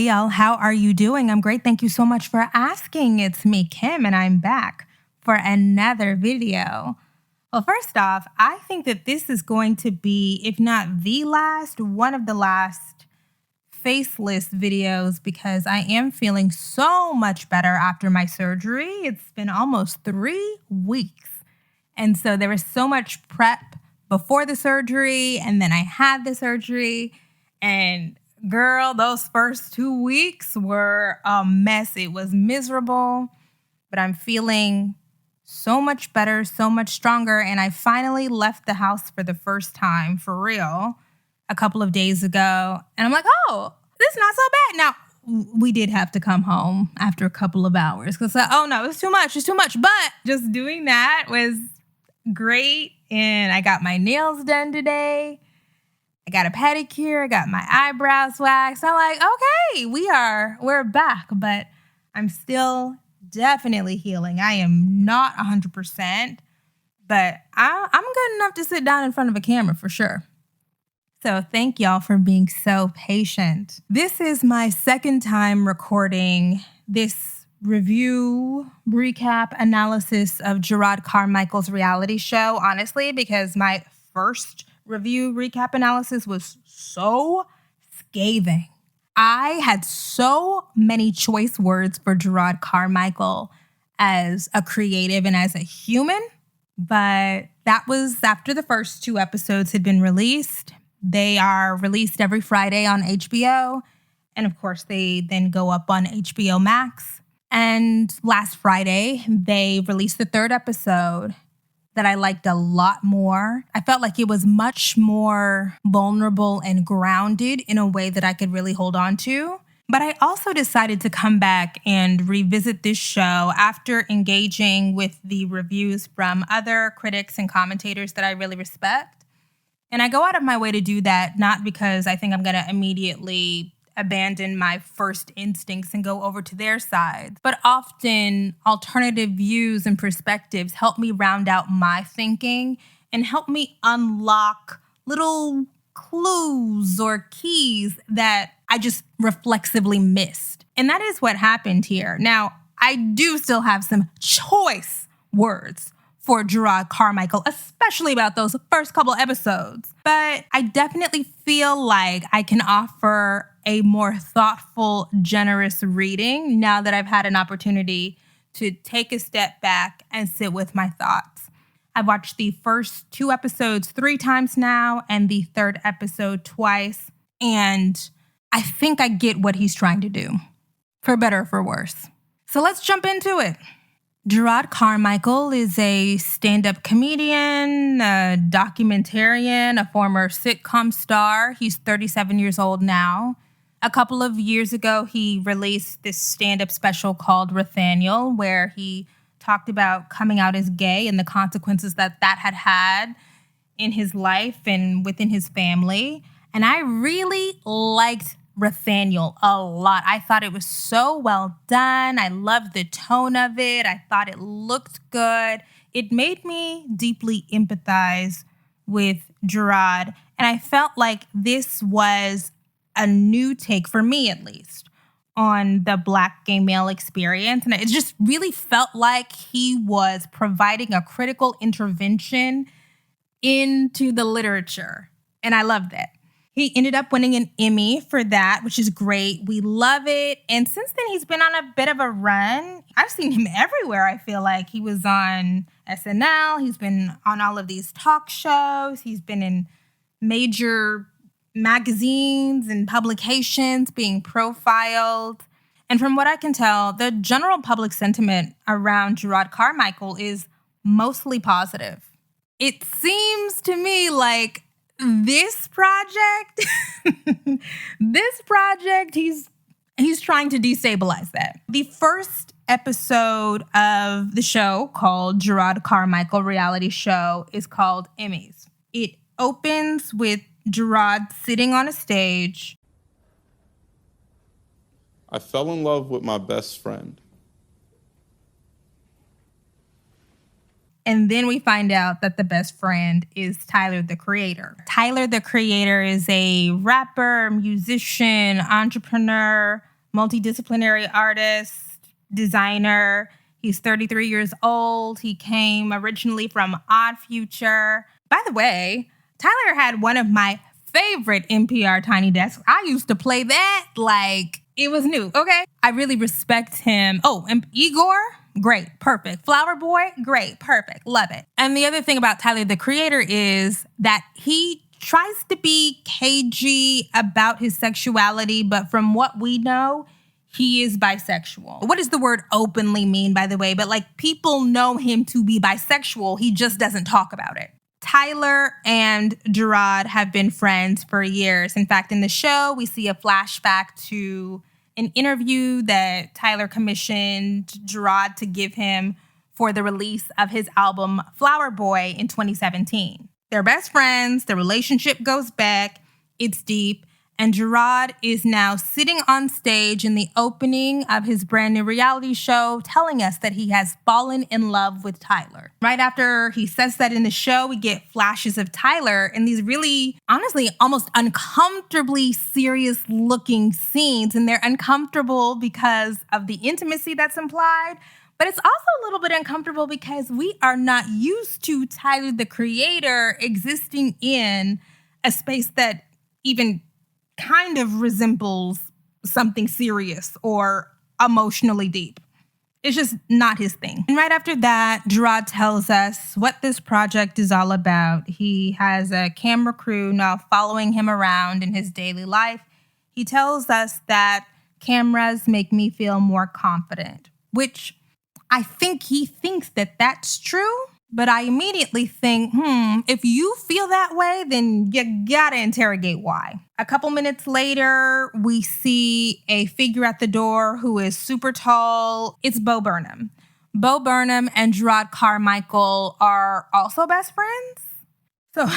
y'all. How are you doing? I'm great. Thank you so much for asking. It's me, Kim, and I'm back for another video. Well, first off, I think that this is going to be, if not the last, one of the last faceless videos because I am feeling so much better after my surgery. It's been almost 3 weeks. And so there was so much prep before the surgery, and then I had the surgery, and girl, those first 2 weeks were a mess. It was miserable, but I'm feeling so much better, so much stronger, and I finally left the house for the first time, for real, a couple of days ago. And I'm like, oh, this is not so bad. Now, we did have to come home after a couple of hours because, oh no, it's too much. It's too much. But just doing that was great. And I got my nails done today. I got a pedicure. I got my eyebrows waxed. I'm like, okay, we're back, but I'm still definitely healing. I am not 100%, but I'm good enough to sit down in front of a camera for sure. So thank y'all for being so patient. This is my second time recording this review, recap, analysis of Jerrod Carmichael's reality show, honestly, because my first review, recap, analysis was so scathing. I had so many choice words for Jerrod Carmichael as a creative and as a human, but that was after the first 2 episodes had been released. They are released every Friday on HBO, and of course, they then go up on HBO Max. And last Friday, they released the 3rd episode that I liked a lot more. I felt like it was much more vulnerable and grounded in a way that I could really hold on to. But I also decided to come back and revisit this show after engaging with the reviews from other critics and commentators that I really respect. And I go out of my way to do that, not because I think I'm going to immediately abandon my first instincts and go over to their side, but often alternative views and perspectives help me round out my thinking and help me unlock little clues or keys that I just reflexively missed. And that is what happened here. Now, I do still have some choice words for Jerrod Carmichael, especially about those first couple episodes. But I definitely feel like I can offer a more thoughtful, generous reading now that I've had an opportunity to take a step back and sit with my thoughts. I've watched the first 2 episodes 3 times now and the 3rd episode twice. And I think I get what he's trying to do, for better or for worse. So let's jump into it. Jerrod Carmichael is a stand-up comedian, a documentarian, a former sitcom star. He's 37 years old now. A couple of years ago, he released this stand-up special called Nathaniel, where he talked about coming out as gay and the consequences that had had in his life and within his family. And I really liked Nathaniel a lot. I thought it was so well done. I loved the tone of it. I thought it looked good. It made me deeply empathize with Jerrod. And I felt like this was a new take, for me at least, on the Black gay male experience. And it just really felt like he was providing a critical intervention into the literature. And I loved it. He ended up winning an Emmy for that, which is great. We love it. And since then, he's been on a bit of a run. I've seen him everywhere, I feel like. He was on SNL. He's been on all of these talk shows. He's been in major magazines and publications being profiled. And from what I can tell, the general public sentiment around Jerrod Carmichael is mostly positive. It seems to me like this project, he's trying to destabilize that. The first episode of the show, called Jerrod Carmichael Reality Show, is called Emmys. It opens with Jerrod sitting on a stage. I fell in love with my best friend. And then we find out that the best friend is Tyler, the Creator. Tyler, the Creator is a rapper, musician, entrepreneur, multidisciplinary artist, designer. He's 33 years old. He came originally from Odd Future. By the way, Tyler had one of my favorite NPR Tiny Desks. I used to play that like it was new, okay? I really respect him. Oh, and Igor? Great, perfect. Flower Boy? Great, perfect, love it. And the other thing about Tyler, the creator, is that he tries to be cagey about his sexuality, but from what we know, he is bisexual. What does the word openly mean, by the way? But like, people know him to be bisexual. He just doesn't talk about it. Tyler and Jerrod have been friends for years. In fact, in the show, we see a flashback to an interview that Tyler commissioned Jerrod to give him for the release of his album Flower Boy in 2017. They're best friends, the relationship goes back, it's deep, and Jerrod is now sitting on stage in the opening of his brand new reality show telling us that he has fallen in love with Tyler. Right after he says that in the show, we get flashes of Tyler in these really, honestly, almost uncomfortably serious looking scenes. And they're uncomfortable because of the intimacy that's implied. But it's also a little bit uncomfortable because we are not used to Tyler, the creator, existing in a space that even kind of resembles something serious or emotionally deep. It's just not his thing. And right after that, Jerrod tells us what this project is all about. He has a camera crew now following him around in his daily life. He tells us that cameras make me feel more confident, which I think he thinks that that's true. But I immediately think, if you feel that way, then you gotta interrogate why. A couple minutes later, we see a figure at the door who is super tall. It's Bo Burnham. Bo Burnham and Jerrod Carmichael are also best friends. So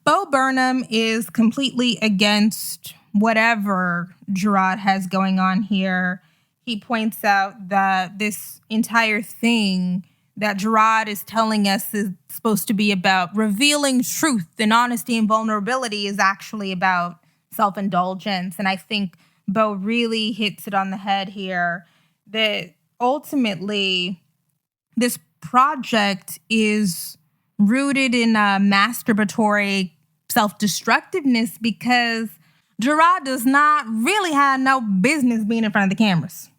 Bo Burnham is completely against whatever Jerrod has going on here. He points out that this entire thing that Jerrod is telling us is supposed to be about revealing truth and honesty and vulnerability is actually about self-indulgence. And I think Bo really hits it on the head here, that ultimately this project is rooted in a masturbatory self-destructiveness because Jerrod does not really have no business being in front of the cameras.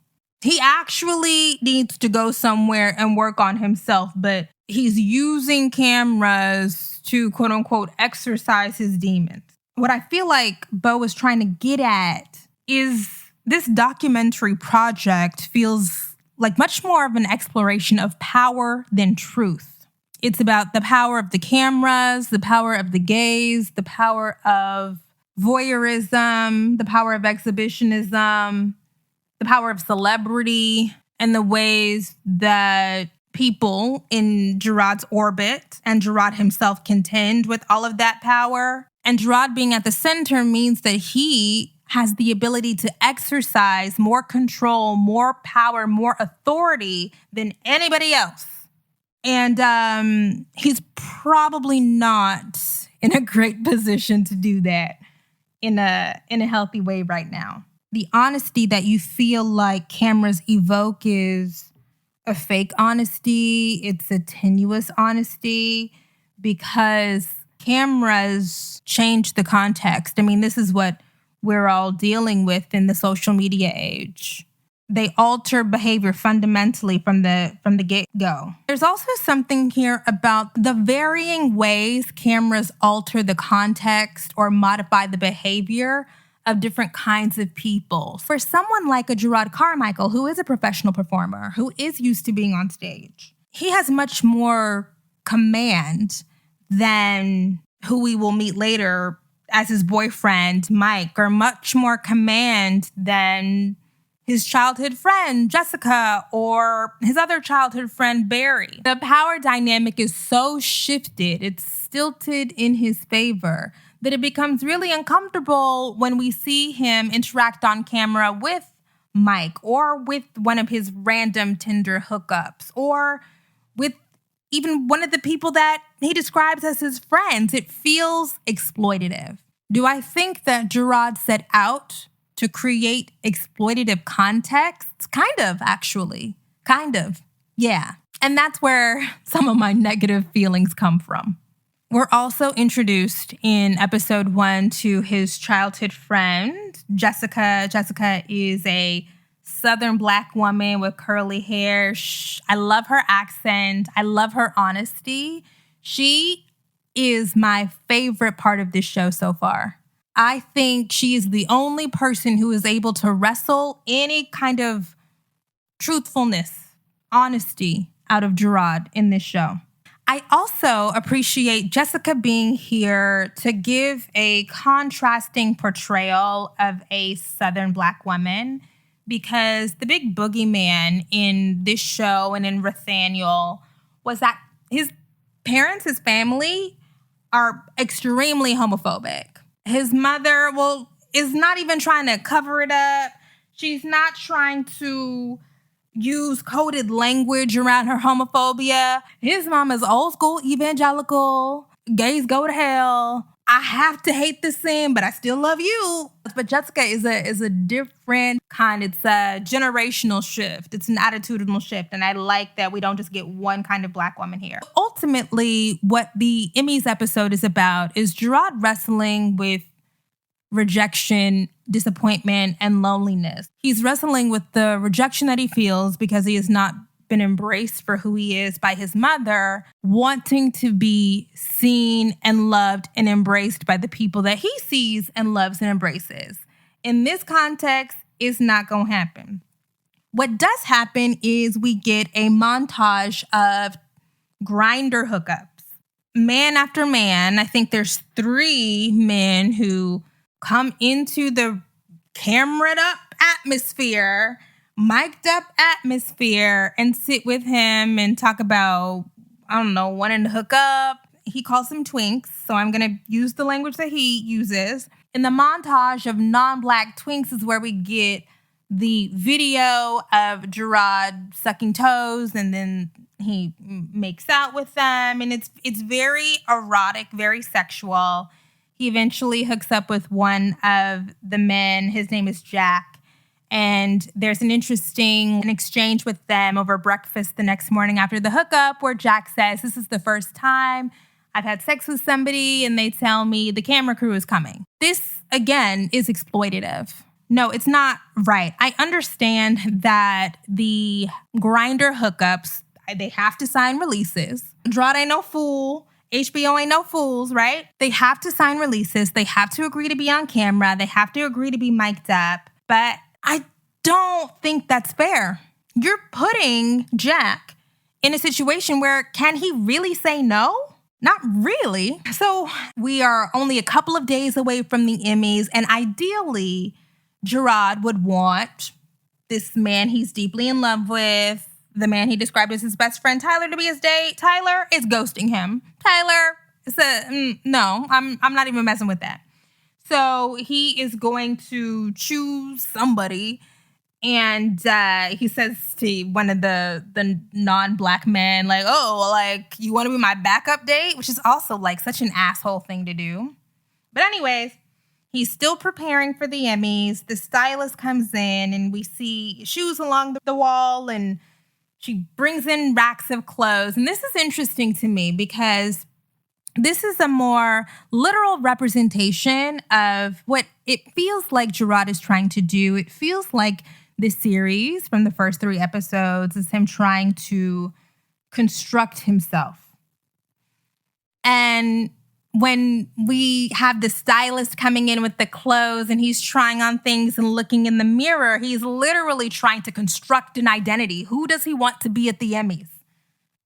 He actually needs to go somewhere and work on himself, but he's using cameras to, quote unquote, exercise his demons. What I feel like Bo is trying to get at is this documentary project feels like much more of an exploration of power than truth. It's about the power of the cameras, the power of the gaze, the power of voyeurism, the power of exhibitionism, the power of celebrity, and the ways that people in Jerrod's orbit and Jerrod himself contend with all of that power. And Jerrod being at the center means that he has the ability to exercise more control, more power, more authority than anybody else. And he's probably not in a great position to do that in a healthy way right now. The honesty that you feel like cameras evoke is a fake honesty. It's a tenuous honesty because cameras change the context. I mean, this is what we're all dealing with in the social media age. They alter behavior fundamentally from the get-go. There's also something here about the varying ways cameras alter the context or modify the behavior of different kinds of people. For someone like a Jerrod Carmichael, who is a professional performer, who is used to being on stage, he has much more command than who we will meet later as his boyfriend, Mike, or much more command than his childhood friend, Jessica, or his other childhood friend, Barry. The power dynamic is so shifted, it's stilted in his favor, that it becomes really uncomfortable when we see him interact on camera with Mike or with one of his random Tinder hookups or with even one of the people that he describes as his friends. It feels exploitative. Do I think that Jerrod set out to create exploitative contexts? Kind of, actually. Kind of. Yeah. And that's where some of my negative feelings come from. We're also introduced in episode 1 to his childhood friend, Jessica. Jessica is a Southern Black woman with curly hair. I love her accent. I love her honesty. She is my favorite part of this show so far. I think she is the only person who is able to wrestle any kind of truthfulness, honesty out of Jerrod in this show. I also appreciate Jessica being here to give a contrasting portrayal of a Southern Black woman, because the big boogeyman in this show and in Nathaniel was that his parents, his family, are extremely homophobic. His mother, is not even trying to cover it up. She's not trying to use coded language around her homophobia. His mom is old school evangelical. Gays go to hell. I have to hate this sin, but I still love you. But Jessica is a different kind. It's a generational shift. It's an attitudinal shift. And I like that we don't just get one kind of Black woman here. Ultimately, what the Emmys episode is about is Jerrod wrestling with rejection, disappointment, and loneliness. He's wrestling with the rejection that he feels because he has not been embraced for who he is by his mother, wanting to be seen and loved and embraced by the people that he sees and loves and embraces. In this context, it's not going to happen. What does happen is we get a montage of grinder hookups. Man after man, I think there's 3 men who come into the camera'd up atmosphere, mic'd up atmosphere, and sit with him and talk about, wanting to hook up. He calls them twinks, so I'm going to use the language that he uses. In the montage of non-Black twinks is where we get the video of Jerrod sucking toes, and then he makes out with them, and it's very erotic, very sexual. He eventually hooks up with one of the men. His name is Jack. And there's an interesting exchange with them over breakfast the next morning after the hookup where Jack says, "This is the first time I've had sex with somebody and they tell me the camera crew is coming." This, again, is exploitative. No, it's not right. I understand that the grinder hookups, they have to sign releases. Jerrod ain't no fool. HBO ain't no fools, right? They have to sign releases. They have to agree to be on camera. They have to agree to be mic'd up. But I don't think that's fair. You're putting Jack in a situation where can he really say no? Not really. So we are only a couple of days away from the Emmys, and ideally, Jerrod would want this man he's deeply in love with, the man he described as his best friend, Tyler, to be his date. Tyler is ghosting him. Tyler said, no, I'm not even messing with that. So he is going to choose somebody. And he says to one of the non-Black men, you want to be my backup date? Which is also such an asshole thing to do. But anyways, he's still preparing for the Emmys. The stylist comes in and we see shoes along the wall, and she brings in racks of clothes. And this is interesting to me because this is a more literal representation of what it feels like Jerrod is trying to do. It feels like this series from the first 3 episodes is him trying to construct himself. And when we have the stylist coming in with the clothes and he's trying on things and looking in the mirror, he's literally trying to construct an identity. Who does he want to be at the Emmys?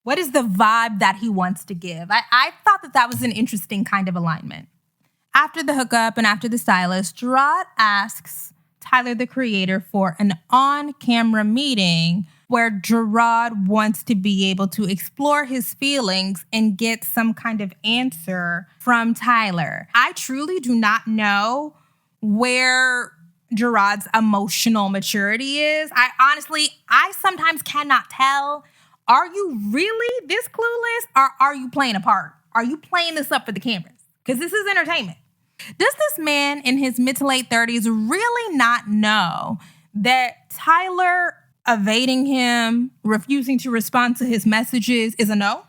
What is the vibe that he wants to give? I thought that was an interesting kind of alignment. After the hookup and after the stylist, Jerrod asks Tyler, the creator, for an on-camera meeting where Jerrod wants to be able to explore his feelings and get some kind of answer from Tyler. I truly do not know where Jerrod's emotional maturity is. I sometimes cannot tell. Are you really this clueless, or are you playing a part? Are you playing this up for the cameras? Because this is entertainment. Does this man in his mid to late 30s really not know that Tyler evading him, refusing to respond to his messages is a no?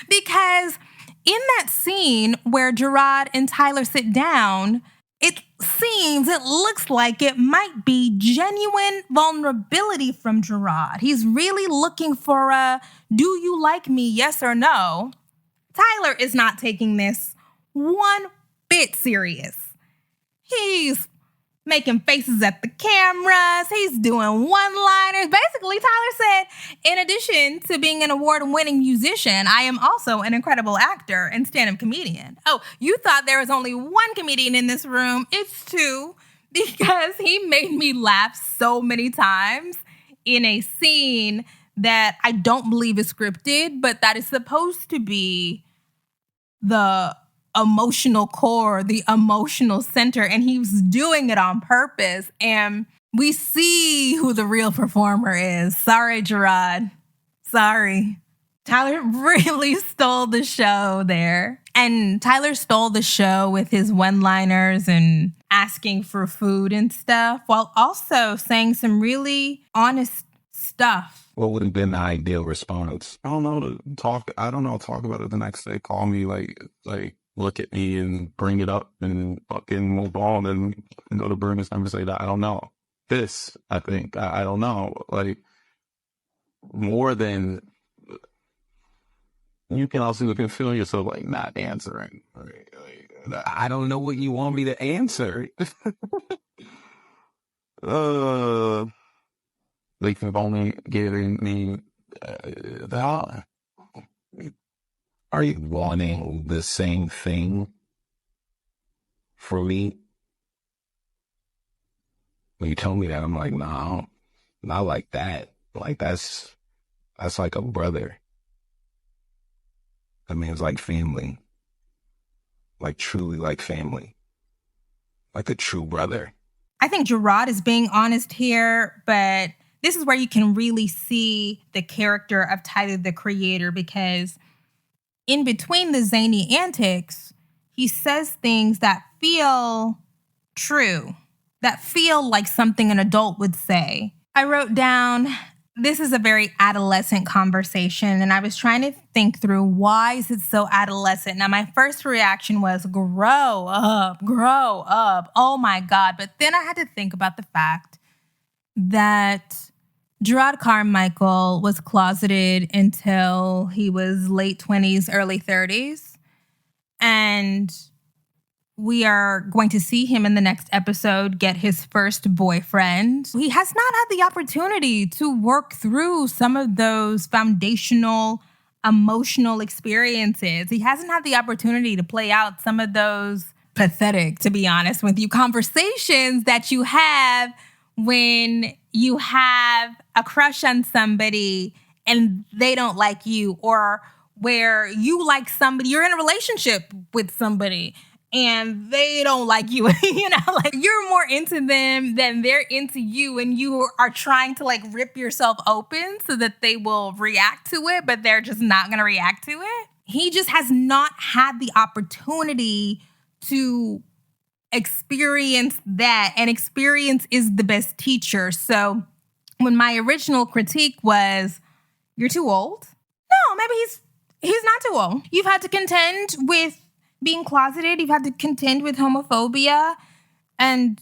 Because in that scene where Jerrod and Tyler sit down, it looks like it might be genuine vulnerability from Jerrod. He's really looking for a, do you like me, yes or no? Tyler is not taking this one bit serious. He's making faces at the cameras. He's doing one-liners. Basically, Tyler said, in addition to being an award-winning musician, I am also an incredible actor and stand-up comedian. Oh, you thought there was only one comedian in this room. It's two, because he made me laugh so many times in a scene that I don't believe is scripted, but that is supposed to be the emotional core, the emotional center, and he was doing it on purpose. And we see who the real performer is. Sorry, Jerrod. Sorry. Tyler really stole the show there. And Tyler stole the show with his one-liners and asking for food and stuff, while also saying some really honest stuff. What would have been the ideal response? I don't know. Talk about it the next day. Call me, like look at me and bring it up and fucking move on and go to Bruno's time and say that. I don't know. This, I think. I don't know. Like, more than, you can feel yourself like not answering. Like, I don't know what you want me to answer. They can only giving me the. Are you wanting the same thing for me? When you tell me that, I'm like, no, not like that. Like, that's like a brother. I mean, it's like family. Like, truly like family. Like a true brother. I think Jerrod is being honest here, but this is where you can really see the character of Tyler, the creator, because in between the zany antics, he says things that feel true, that feel like something an adult would say. I wrote down, this is a very adolescent conversation, and I was trying to think through, why is it so adolescent? Now, my first reaction was, grow up. Oh my God. But then I had to think about the fact that Jerrod Carmichael was closeted until he was late 20s, early 30s. And we are going to see him in the next episode get his first boyfriend. He has not had the opportunity to work through some of those foundational emotional experiences. He hasn't had the opportunity to play out some of those pathetic, to be honest with you, conversations that you have when you have a crush on somebody and they don't like you, or where you like somebody, you're in a relationship with somebody and they don't like you, like you're more into them than they're into you, and you are trying to like rip yourself open so that they will react to it, but they're just not going to react to it. He just has not had the opportunity to experience that, and experience is the best teacher. So when my original critique was, you're too old. No, maybe he's not too old. You've had to contend with being closeted. You've had to contend with homophobia and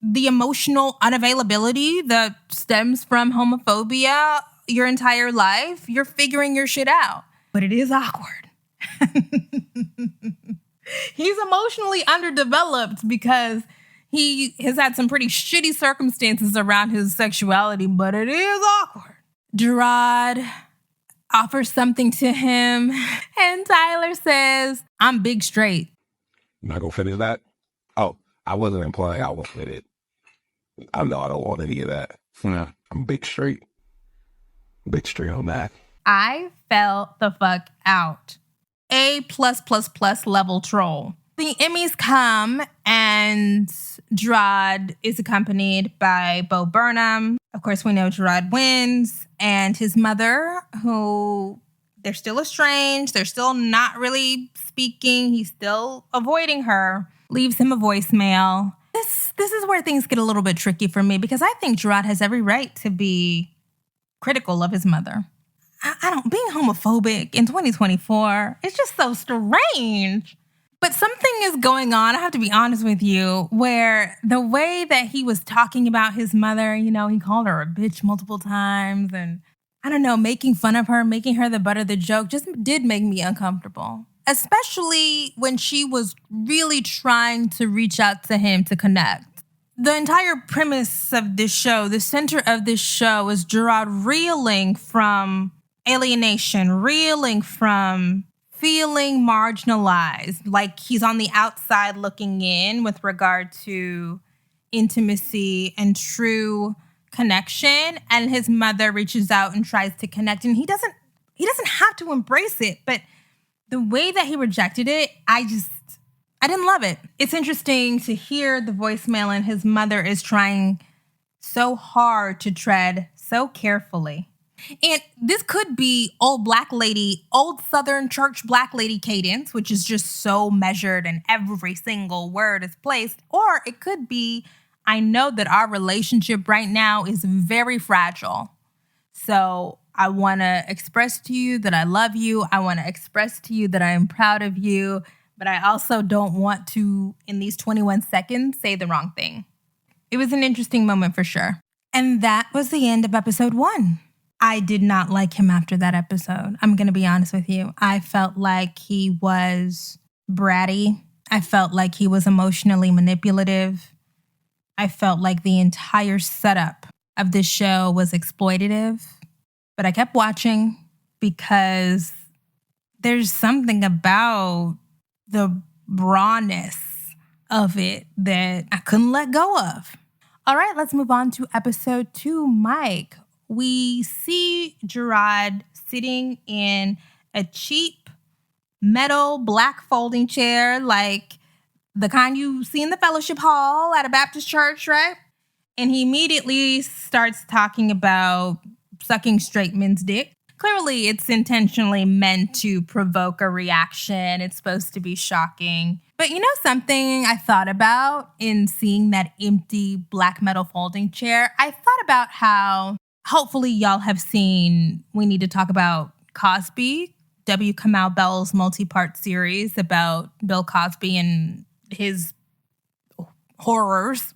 the emotional unavailability that stems from homophobia your entire life. You're figuring your shit out. But it is awkward. He's emotionally underdeveloped because he has had some pretty shitty circumstances around his sexuality, but it is awkward. Jerrod offers something to him, and Tyler says, I'm big straight. You're not gonna finish that? Oh, I wasn't implying I was with it. I know I don't want any of that. Yeah, I'm big straight. Big straight on that. I fell the fuck out. A+++ level troll. The Emmys come, and Jerrod is accompanied by Bo Burnham. Of course, we know Jerrod wins, and his mother, who they're still estranged. They're still not really speaking. He's still avoiding her. leaves him a voicemail. This is where things get a little bit tricky for me because I think Jerrod has every right to be critical of his mother. Being homophobic in 2024, it's just so strange. But something is going on, I have to be honest with you, where the way that he was talking about his mother, he called her a bitch multiple times and making fun of her, making her the butt of the joke just did make me uncomfortable. Especially when she was really trying to reach out to him to connect. The entire premise of this show, the center of this show is Jerrod reeling from alienation, reeling from feeling marginalized, like he's on the outside looking in with regard to intimacy and true connection. And his mother reaches out and tries to connect, and he doesn't have to embrace it, but the way that he rejected it, I didn't love it. It's interesting to hear the voicemail, and his mother is trying so hard to tread so carefully. And this could be old Southern church black lady cadence, which is just so measured and every single word is placed. Or it could be, I know that our relationship right now is very fragile. So I want to express to you that I love you. I want to express to you that I am proud of you. But I also don't want to, in these 21 seconds, say the wrong thing. It was an interesting moment for sure. And that was the end of episode 1. I did not like him after that episode. I'm going to be honest with you. I felt like he was bratty. I felt like he was emotionally manipulative. I felt like the entire setup of this show was exploitative. But I kept watching because there's something about the rawness of it that I couldn't let go of. All right, let's move on to episode 2, Mike. We see Jerrod sitting in a cheap metal black folding chair, like the kind you see in the fellowship hall at a Baptist church, right? And he immediately starts talking about sucking straight men's dick. Clearly, it's intentionally meant to provoke a reaction. It's supposed to be shocking. But something I thought about in seeing that empty black metal folding chair? I thought about how, hopefully y'all have seen We Need to Talk About Cosby, W. Kamau Bell's multi-part series about Bill Cosby and his horrors.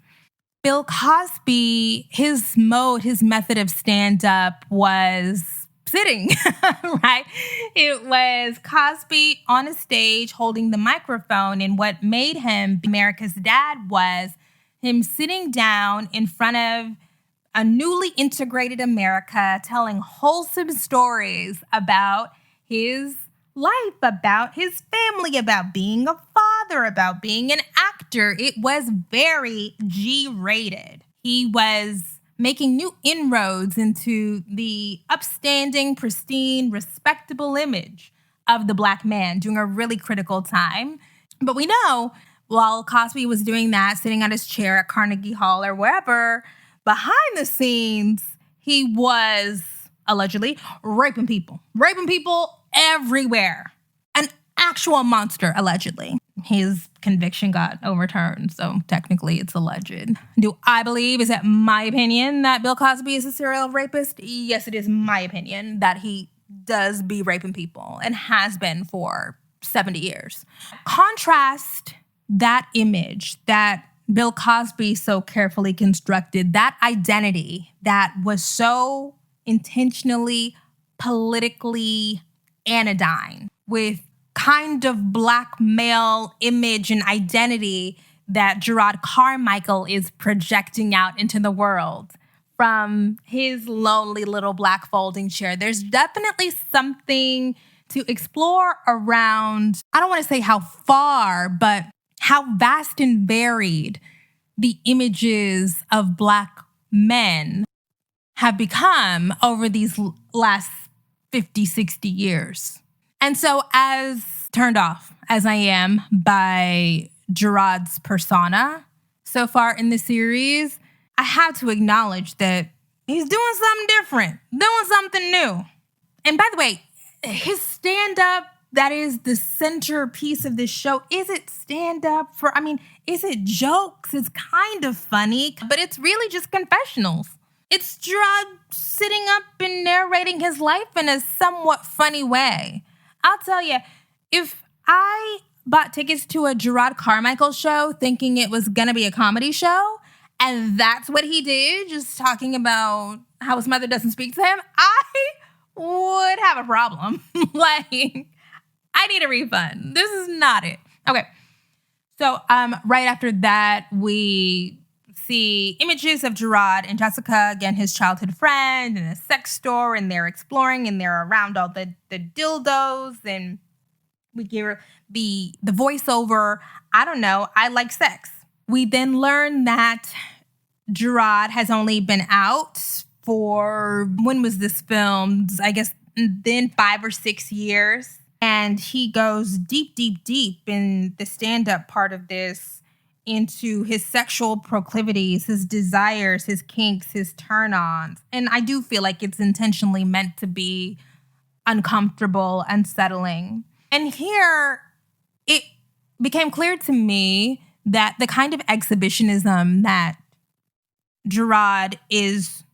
Bill Cosby, his method of stand-up was sitting, right? It was Cosby on a stage holding the microphone, and what made him America's dad was him sitting down in front of a newly integrated America, telling wholesome stories about his life, about his family, about being a father, about being an actor. It was very G-rated. He was making new inroads into the upstanding, pristine, respectable image of the black man during a really critical time. But we know while Cosby was doing that, sitting on his chair at Carnegie Hall or wherever, behind the scenes, he was allegedly raping people everywhere. An actual monster, allegedly. His conviction got overturned, so technically it's alleged. Do I believe, is it my opinion, that Bill Cosby is a serial rapist? Yes, it is my opinion that he does be raping people and has been for 70 years. Contrast that image that Bill Cosby so carefully constructed, that identity that was so intentionally politically anodyne, with kind of black male image and identity that Jerrod Carmichael is projecting out into the world from his lonely little black folding chair. There's definitely something to explore around, I don't want to say how far, but how vast and varied the images of black men have become over these last 50, 60 years. And so as turned off as I am by Jerrod's persona so far in the series, I have to acknowledge that he's doing something different, doing something new. And by the way, his stand-up that is the centerpiece of this show. Is it stand-up is it jokes? It's kind of funny, but it's really just confessionals. It's Jerrod sitting up and narrating his life in a somewhat funny way. I'll tell you, if I bought tickets to a Jerrod Carmichael show thinking it was going to be a comedy show, and that's what he did, just talking about how his mother doesn't speak to him, I would have a problem. Like, I need a refund. This is not it. Okay. So right after that, we see images of Jerrod and Jessica, again, his childhood friend, in a sex store, and they're exploring, and they're around all the dildos, and we hear the voiceover, I don't know, I like sex. We then learn that Jerrod has only been out for, when was this filmed? I guess then 5 or 6 years. And he goes deep, deep, deep in the stand-up part of this into his sexual proclivities, his desires, his kinks, his turn-ons. And I do feel like it's intentionally meant to be uncomfortable, unsettling. And here, it became clear to me that the kind of exhibitionism that Jerrod is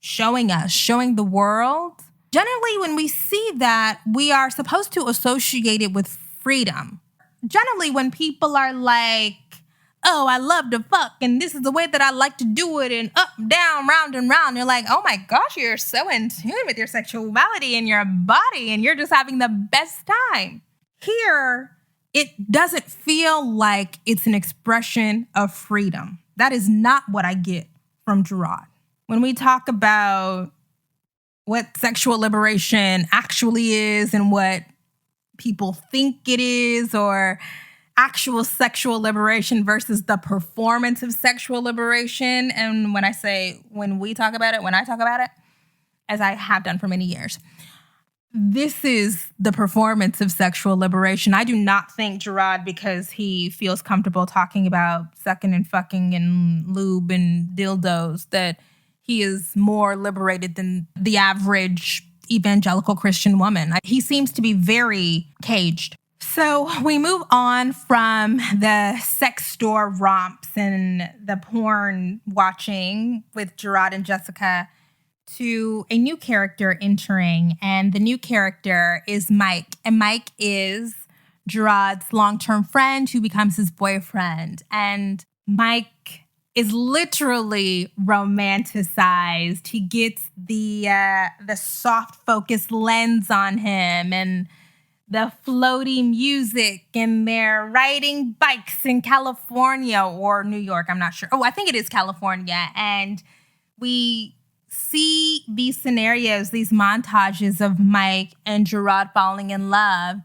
showing us, showing the world, generally when we see that, we are supposed to associate it with freedom. Generally when people are like, oh, I love to fuck, and this is the way that I like to do it, and up, down, round, and round. You're like, oh my gosh, you're so in tune with your sexuality and your body, and you're just having the best time. Here, it doesn't feel like it's an expression of freedom. That is not what I get from Jerrod. When we talk about what sexual liberation actually is and what people think it is, or actual sexual liberation versus the performance of sexual liberation. And when I talk about it, as I have done for many years, this is the performance of sexual liberation. I do not think Jerrod, because he feels comfortable talking about sucking and fucking and lube and dildos, that he is more liberated than the average evangelical Christian woman. He seems to be very caged. So we move on from the sex store romps and the porn watching with Jerrod and Jessica to a new character entering, and the new character is Mike. And Mike is Jerrod's long-term friend who becomes his boyfriend. And Mike is literally romanticized. He gets the soft focus lens on him and the floaty music, and they're riding bikes in California or New York, I'm not sure. Oh, I think it is California. And we see these scenarios, these montages of Mike and Jerrod falling in love.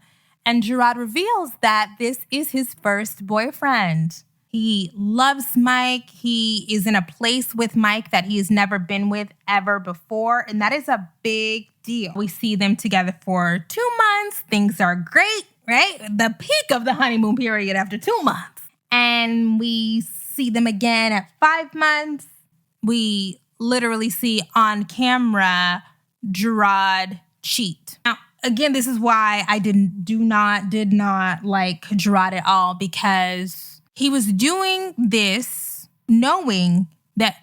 And Jerrod reveals that this is his first boyfriend. He loves Mike. He is in a place with Mike that he has never been with ever before. And that is a big deal. We see them together for 2 months. Things are great, right? The peak of the honeymoon period after 2 months. And we see them again at 5 months. We literally see on camera Jerrod cheat. Now, again, this is why I did not like Jerrod at all, because he was doing this knowing that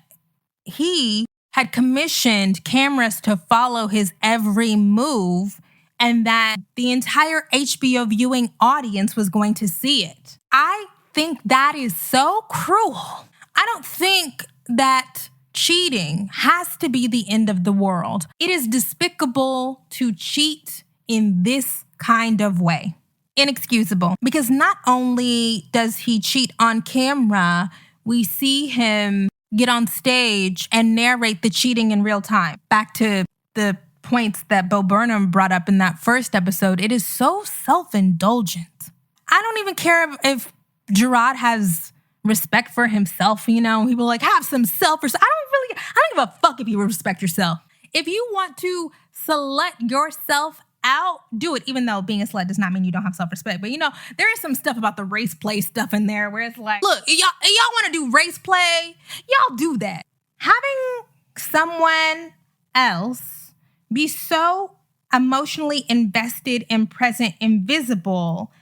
he had commissioned cameras to follow his every move, and that the entire HBO viewing audience was going to see it. I think that is so cruel. I don't think that cheating has to be the end of the world. It is despicable to cheat in this kind of way. Inexcusable. Because not only does he cheat on camera, we see him get on stage and narrate the cheating in real time. Back to the points that Bo Burnham brought up in that first episode, it is so self-indulgent. I don't even care if Jerrod has respect for himself, you know. People are like, have some self-respect. I don't give a fuck if you respect yourself. If you want to select yourself out, do it, even though being a slut does not mean you don't have self-respect. But, you know, there is some stuff about the race play stuff in there where it's like, look, y'all want to do race play? Y'all do that. Having someone else be so emotionally invested and present and visible.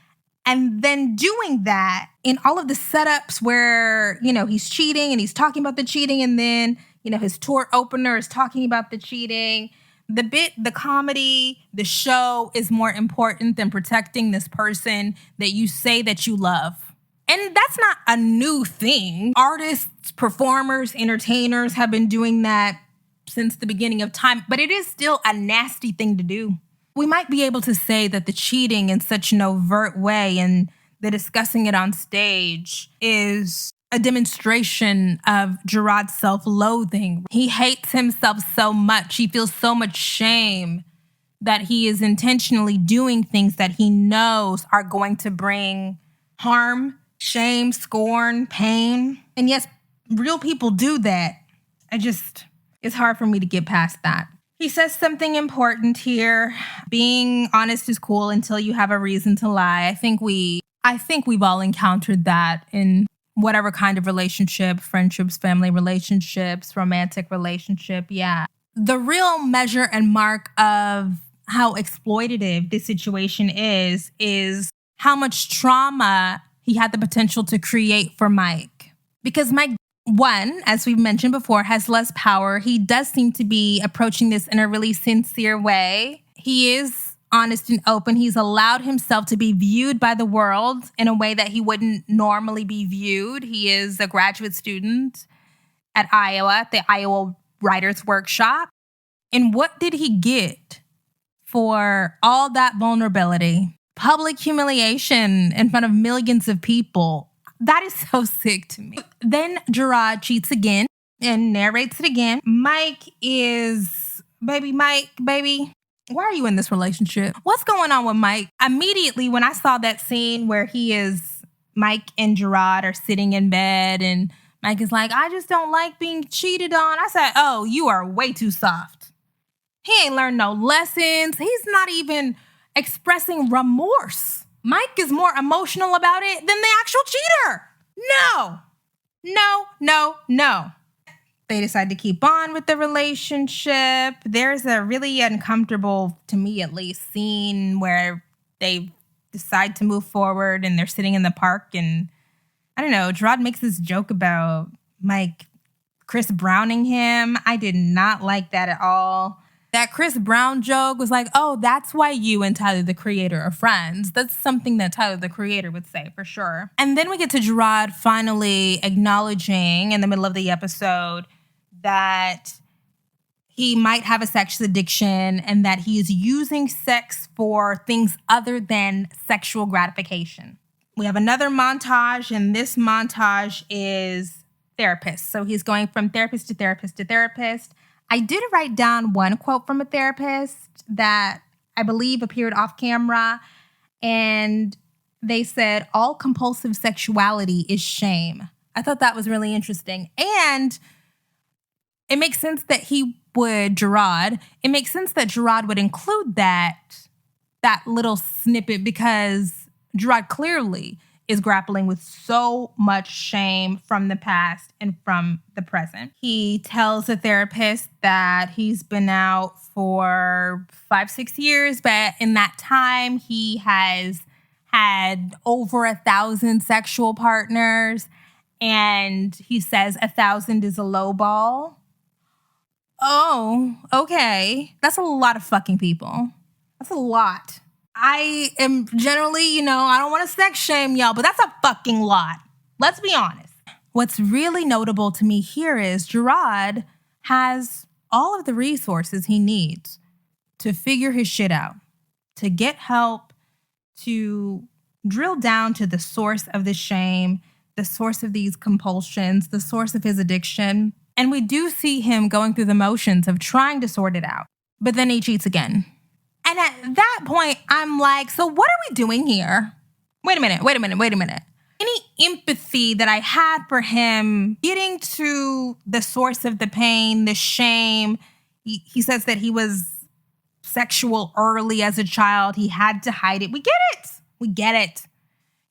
And then doing that in all of the setups where, he's cheating and he's talking about the cheating. And then, his tour opener is talking about the cheating. The comedy, the show is more important than protecting this person that you say that you love. And that's not a new thing. Artists, performers, entertainers have been doing that since the beginning of time, but it is still a nasty thing to do. We might be able to say that the cheating in such an overt way and the discussing it on stage is a demonstration of Jerrod's self-loathing. He hates himself so much. He feels so much shame that he is intentionally doing things that he knows are going to bring harm, shame, scorn, pain. And yes, real people do that. It's hard for me to get past that. He says something important here. Being honest is cool until you have a reason to lie. I think we've all encountered that in whatever kind of relationship, friendships, family relationships, romantic relationship. Yeah. The real measure and mark of how exploitative this situation is how much trauma he had the potential to create for Mike. Because Mike, one, as we've mentioned before, has less power. He does seem to be approaching this in a really sincere way. He is honest and open. He's allowed himself to be viewed by the world in a way that he wouldn't normally be viewed. He is a graduate student at the Iowa Writers Workshop. And what did he get for all that vulnerability? Public humiliation in front of millions of people. That is so sick to me. Then Jerrod cheats again and narrates it again. Mike, baby, why are you in this relationship? What's going on with Mike? Immediately when I saw that scene where Mike and Jerrod are sitting in bed and Mike is like, I just don't like being cheated on. I said, oh, you are way too soft. He ain't learned no lessons. He's not even expressing remorse. Mike is more emotional about it than the actual cheater. No. They decide to keep on with the relationship. There's a really uncomfortable, to me at least, scene where they decide to move forward and they're sitting in the park and, I don't know, Jerrod makes this joke about Mike Chris Browning him. I did not like that at all. That Chris Brown joke was like, oh, that's why you and Tyler, the Creator, are friends. That's something that Tyler, the Creator, would say for sure. And then we get to Jerrod finally acknowledging in the middle of the episode that he might have a sex addiction and that he is using sex for things other than sexual gratification. We have another montage, and this montage is therapist. So he's going from therapist to therapist to therapist. I did write down one quote from a therapist that I believe appeared off camera, and they said, all compulsive sexuality is shame. I thought that was really interesting. And it makes sense that Jerrod would include that little snippet because Jerrod clearly is grappling with so much shame from the past and from the present. He tells the therapist that he's been out for 5-6 years, but in that time he has had over 1,000 sexual partners, and he says 1,000 is a low ball. Oh, okay. That's a lot of fucking people. That's a lot. I am generally, I don't want to sex shame y'all, but that's a fucking lot. Let's be honest. What's really notable to me here is Jerrod has all of the resources he needs to figure his shit out, to get help, to drill down to the source of the shame, the source of these compulsions, the source of his addiction. And we do see him going through the motions of trying to sort it out. But then he cheats again. And at that point, I'm like, so what are we doing here? Wait a minute. Any empathy that I had for him getting to the source of the pain, the shame, he says that he was sexual early as a child. He had to hide it. We get it.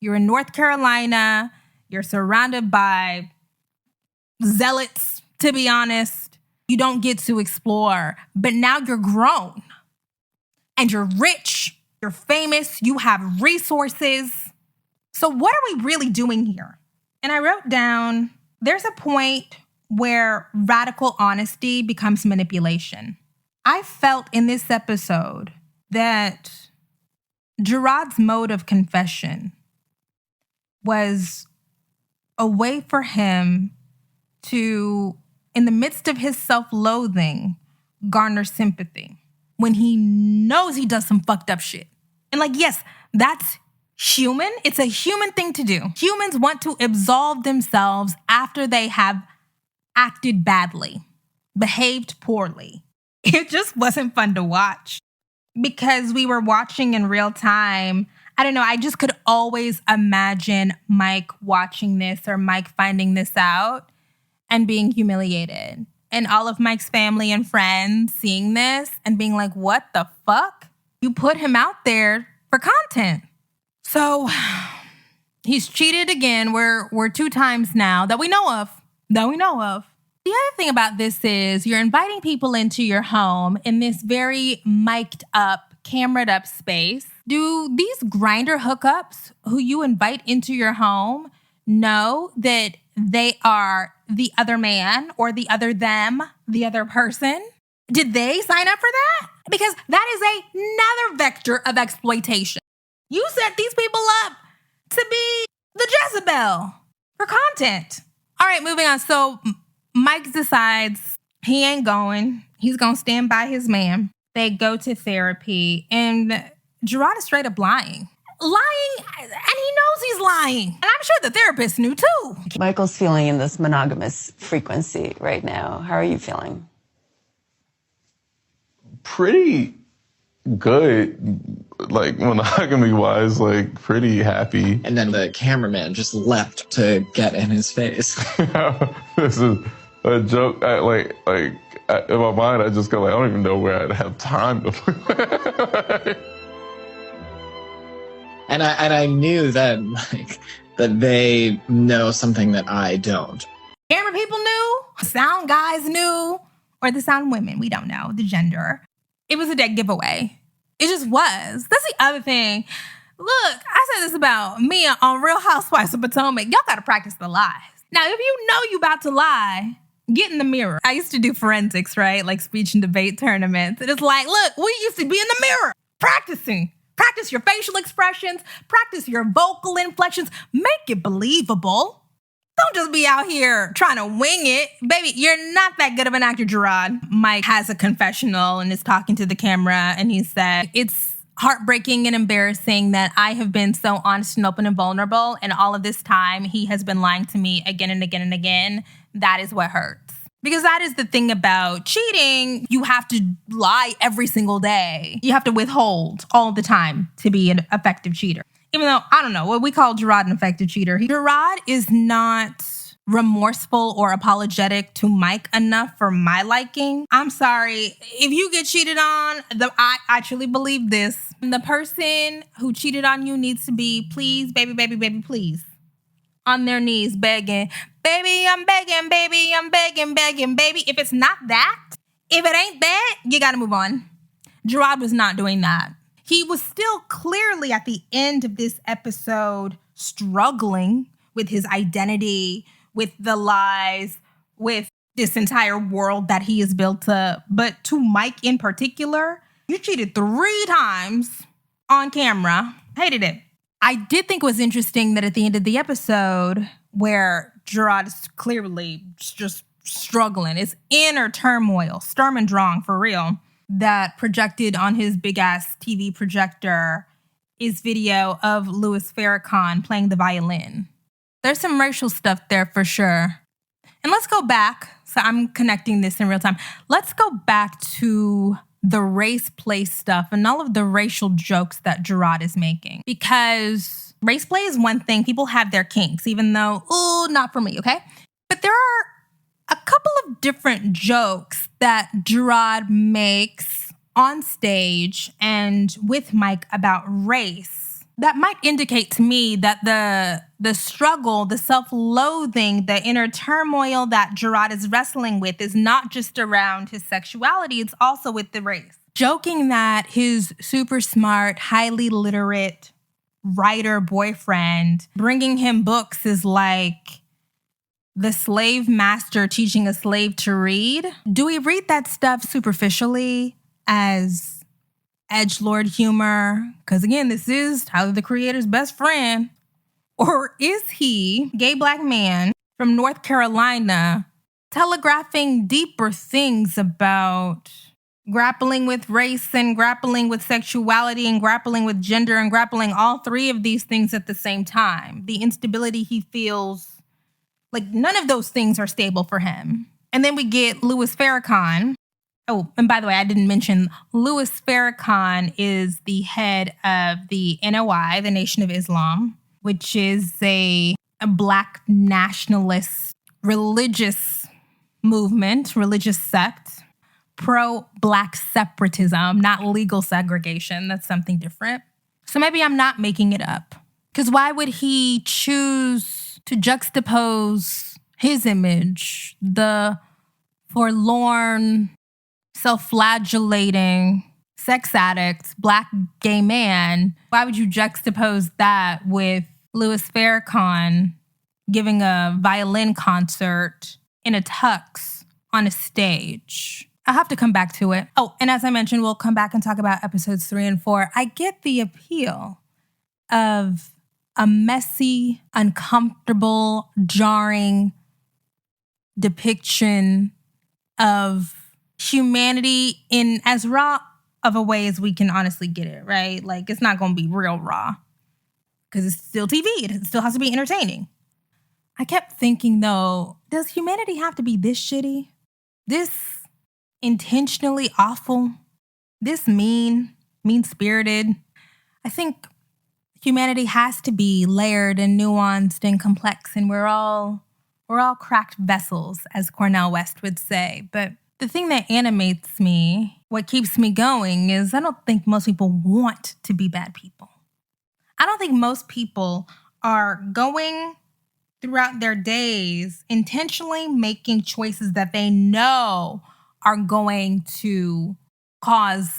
You're in North Carolina. You're surrounded by zealots, to be honest. You don't get to explore. But now you're grown. and you're rich, you're famous, you have resources. So what are we really doing here? And I wrote down, there's a point where radical honesty becomes manipulation. I felt in this episode that Jerrod's mode of confession was a way for him to, in the midst of his self-loathing, garner sympathy when he knows he does some fucked up shit. And like, yes, that's human. It's a human thing to do. Humans want to absolve themselves after they have acted badly, behaved poorly. It just wasn't fun to watch because we were watching in real time. I don't know, I just could always imagine Mike watching this or Mike finding this out and being humiliated. And all of Mike's family and friends seeing this and being like, what the fuck? You put him out there for content. So he's cheated again. We're 2 times now that we know of. The other thing about this is you're inviting people into your home in this very mic'd up, camera'd up space. Do these grinder hookups who you invite into your home know that they are the other man or the other them, the other person? Did they sign up for that? Because that is another vector of exploitation. You set these people up to be the Jezebel for content. All right, moving on. So Mike decides he ain't going. He's going to stand by his man. They go to therapy, and Jerrod is straight up lying. And he knows he's lying. And I'm sure the therapist knew too. Michael's feeling in this monogamous frequency right now. How are you feeling? Pretty good, like monogamy-wise, like pretty happy. And then the cameraman just leapt to get in his face. This is a joke. In my mind, I just go like, I don't even know where I'd have time to. And I knew that that they know something that I don't. Camera people knew, sound guys knew, or the sound women, we don't know the gender. It was a dead giveaway. It just was. That's the other thing. Look, I said this about me on Real Housewives of Potomac. Y'all gotta practice the lies. Now, if you know you about to lie, get in the mirror. I used to do forensics, right? Like speech and debate tournaments. And it's like, look, we used to be in the mirror practicing. Practice your facial expressions. Practice your vocal inflections. Make it believable. Don't just be out here trying to wing it. Baby, you're not that good of an actor, Jerrod. Mike has a confessional and is talking to the camera, and he said, it's heartbreaking and embarrassing that I have been so honest and open and vulnerable, and all of this time he has been lying to me again and again and again. That is what hurts. Because that is the thing about cheating. You have to lie every single day. You have to withhold all the time to be an effective cheater. Even though, I don't know, what we call Jerrod an effective cheater. Jerrod is not remorseful or apologetic to Mike enough for my liking. I'm sorry. If you get cheated on, I truly believe this. The person who cheated on you needs to be, please, baby, baby, baby, please. On their knees begging, baby, I'm begging, baby, I'm begging, begging, baby. If it's not that, if it ain't that, you gotta move on. Jerrod was not doing that. He was still clearly at the end of this episode struggling with his identity, with the lies, with this entire world that he has built up. But to Mike in particular, you cheated 3 times on camera. Hated it. I did think it was interesting that at the end of the episode, where Jerrod is clearly just struggling, it's inner turmoil, Sturm und Drang for real, that projected on his big-ass TV projector is video of Louis Farrakhan playing the violin. There's some racial stuff there for sure. And let's go back. So I'm connecting this in real time. Let's go back to the race play stuff and all of the racial jokes that Jerrod is making. Because race play is one thing. People have their kinks, even though, not for me, okay? But there are a couple of different jokes that Jerrod makes on stage and with Mike about race that might indicate to me that the struggle, the self-loathing, the inner turmoil that Jerrod is wrestling with is not just around his sexuality, it's also with the race. joking that his super smart, highly literate writer boyfriend bringing him books is like the slave master teaching a slave to read. Do we read that stuff superficially as edgelord humor? Because again, this is Tyler the Creator's best friend. Or is he, gay black man from North Carolina, telegraphing deeper things about grappling with race and grappling with sexuality and grappling with gender and grappling all three of these things at the same time? The instability he feels, like none of those things are stable for him. And then we get Louis Farrakhan. Oh, and by the way, I didn't mention Louis Farrakhan is the head of the NOI, the Nation of Islam, which is a black nationalist religious movement, religious sect, pro-black separatism, not legal segregation. That's something different. So maybe I'm not making it up. Because why would he choose to juxtapose his image, the forlorn, self-flagellating, sex addict, black gay man? Why would you juxtapose that with Louis Farrakhan giving a violin concert in a tux on a stage? I'll have to come back to it. Oh, and as I mentioned, we'll come back and talk about episodes 3 and 4. I get the appeal of a messy, uncomfortable, jarring depiction of humanity in as raw of a way as we can honestly get it, right? Like, it's not going to be real raw because it's still TV. It still has to be entertaining. I kept thinking, though, does humanity have to be this shitty? This intentionally awful? This mean-spirited? I think humanity has to be layered and nuanced and complex, and we're all cracked vessels, as Cornel West would say. But the thing that animates me, what keeps me going, is I don't think most people want to be bad people. I don't think most people are going throughout their days intentionally making choices that they know are going to cause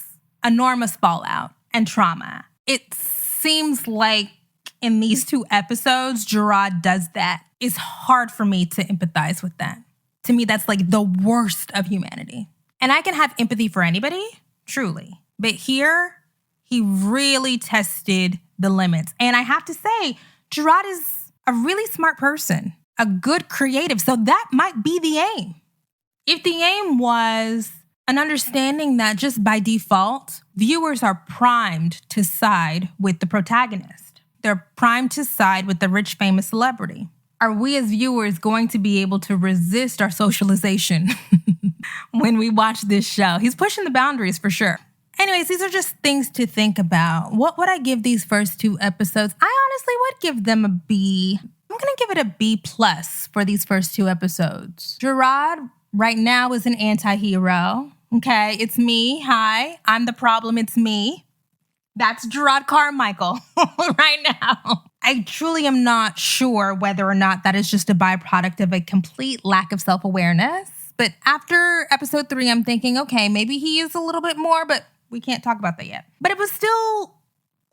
enormous fallout and trauma. It seems like in these 2 episodes, Jerrod does that. It's hard for me to empathize with that. To me, that's like the worst of humanity. And I can have empathy for anybody, truly. But here, he really tested the limits. And I have to say, Jerrod is a really smart person, a good creative. So that might be the aim. If the aim was an understanding that just by default, viewers are primed to side with the protagonist. They're primed to side with the rich, famous celebrity. Are we as viewers going to be able to resist our socialization when we watch this show? He's pushing the boundaries for sure. Anyways, these are just things to think about. What would I give these first 2 episodes? I honestly would give them a B. I'm going to give it a B+ for these first 2 episodes. Jerrod right now is an anti-hero. Okay, it's me. Hi, I'm the problem. It's me. That's Jerrod Carmichael right now. I truly am not sure whether or not that is just a byproduct of a complete lack of self-awareness. But after episode 3, I'm thinking, okay, maybe he is a little bit more, but we can't talk about that yet. But it was still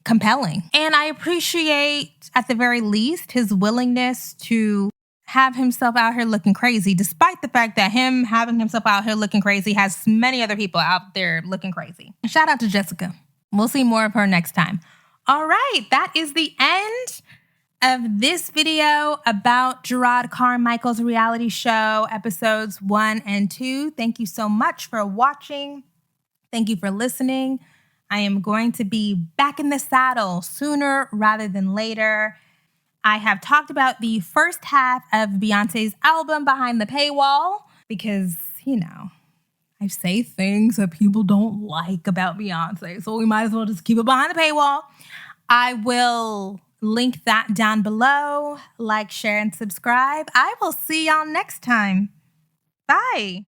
compelling. And I appreciate, at the very least, his willingness to have himself out here looking crazy, despite the fact that him having himself out here looking crazy has many other people out there looking crazy. Shout out to Jessica. We'll see more of her next time. All right, that is the end of this video about Jerrod Carmichael's reality show, episodes 1 and 2. Thank you so much for watching. Thank you for listening. I am going to be back in the saddle sooner rather than later. I have talked about the first half of Beyonce's album behind the paywall because, I say things that people don't like about Beyonce, so we might as well just keep it behind the paywall. I will link that down below. Like, share, and subscribe. I will see y'all next time. Bye.